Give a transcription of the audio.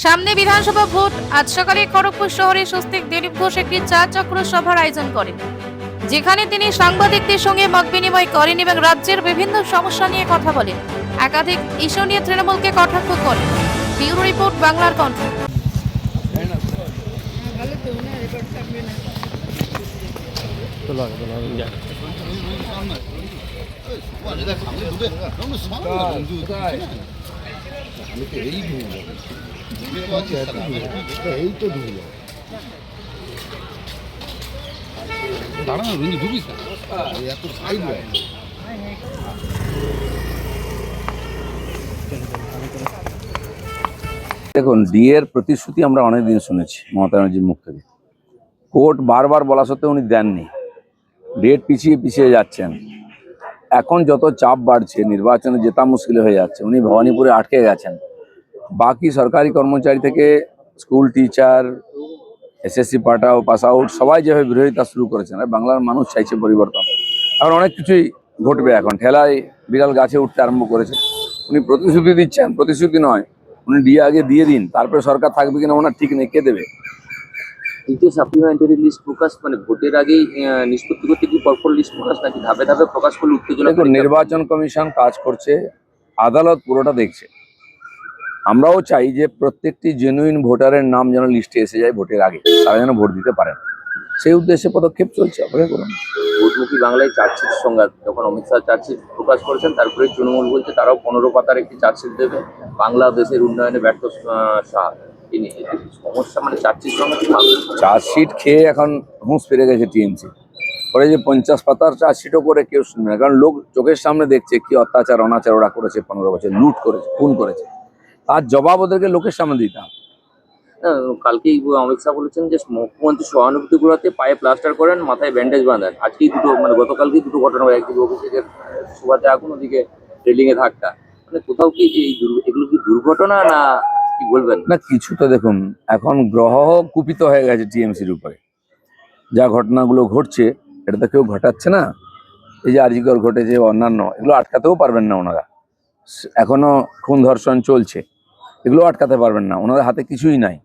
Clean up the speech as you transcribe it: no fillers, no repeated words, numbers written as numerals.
সামনে বিধানসভা ভোট। আজ সকালে খড়গপুর শহরে স্বস্তিক দিলীপ ঘোষ একটি চা চক্র সভার আয়োজন করেন, যেখানে তিনি সাংবাদিকদের সঙ্গে মত বিনিময় করেন এবং রাজ্যের বিভিন্ন সমস্যা নিয়ে কথা বলেন। একাধিক ইস্যু নিয়ে তৃণমূলকে কটাক্ষ করেন। ব্যুরো রিপোর্ট, বাংলার কণ্ঠ। দেখুন, ডিএর প্রতিশ্রুতি আমরা অনেকদিন শুনেছি মমতা ব্যানার্জির মুখ থেকে। কোর্ট বারবার বলা সত্ত্বেও উনি দেননি, ডেট পিছিয়ে পিছিয়ে যাচ্ছেন। এখন যত চাপ বাড়ছে, নির্বাচনে জেতা মুশকিল হয়ে যাচ্ছে, উনি ভবানীপুরে আটকে গেছেন। বাকি সরকারি কর্মচারী থেকে school teacher, SSC pass out সবাই যেভাবে বিরোধিতা শুরু করেছেন, আর বাংলার মানুষ চাইছে পরিবর্তন। এখন অনেক কিছুই ঘটবে। এখন ঠেলায় বিড়াল গাছে উঠতে আরম্ভ করেছে। উনি প্রতিশ্রুতি দিচ্ছেন, প্রতিশ্রুতি নয়, উনি ডিএ আগে দিয়ে দিন, তারপরে সরকার থাকবে কিনা ওনার ঠিক নেই, কে দেবে? দ্বিতীয় সাপ্লিমেন্টারি লিস্ট প্রকাশ মানে ভোটের আগেই নিষ্পত্তি করতে কি পরপর লিস্ট প্রকাশ নাকি ধাপে ধাপে প্রকাশ করলে উত্তেজনা? দেখুন, নির্বাচন কমিশন কাজ করছে, আদালত পুরোটা দেখছে। আমরাও চাই যে প্রত্যেকটি জেনুইন ভোটারের নাম যেন লিস্টে এসে যায় ভোটের আগে, তারা যেন ভোট দিতে পারেন। সেই উদ্দেশ্যে পদক্ষেপ চলছে। অপেক্ষা করুন। ভোটমুখী বাংলায় চার্জশিট সংঘাত, যখন অমিত শাহ চার্জশিট প্রকাশ করেছেন, তারপরে তৃণমূল বলছে তারাও 15 পাতার একটি চার্জশিট দেবে, বাংলাদেশের উন্নয়নে ব্যর্থ শাহ। সমস্যা মানে চার্জশিট সংঘাত। চার্জশিট খেয়ে এখন হুঁশ ফিরে গেছে টিএমসি। পরে যে 50 পাতার চার্জশিটও করে কেউ শুনবে না, কারণ লোক চোখের সামনে দেখছে কি অত্যাচার অনাচার ওরা করেছে, 15 বছর লুট করেছে, খুন করেছে। তার জবাব ওদেরকে লোকের সামনে দিতে হবে। কালকেই অমিত শাহ বলেছেন যে মুখ্যমন্ত্রী সহানুভূতি গুলোতে পায়ে প্লাস্টার করেন, মাথায় ব্যান্ডেজ বাঁধেন। আজকেই দুটো মানে গতকালকেই দুটো ঘটনা হয়, একদিকে অভিষেকের সুবাদে আগুন, ওদিকে রেলিং এ ধাক্কা। মানে কোথাও কি এগুলো কি দুর্ঘটনা না কি বলবেন? না, কিছু তো দেখুন, এখন গ্রহ কুপিত হয়ে গেছে টিএমসির উপরে। যা ঘটনাগুলো ঘটছে এটা তো কেউ ঘটাচ্ছে না। এই যে আরজিকর ঘটেছে, অন্যান্য, এগুলো আটকাতেও পারবেন না ওনারা। এখনো খুন ধর্ষণ চলছে, এগুলো আটকাতে পারবেন না, ওনাদের হাতে কিছুই নাই।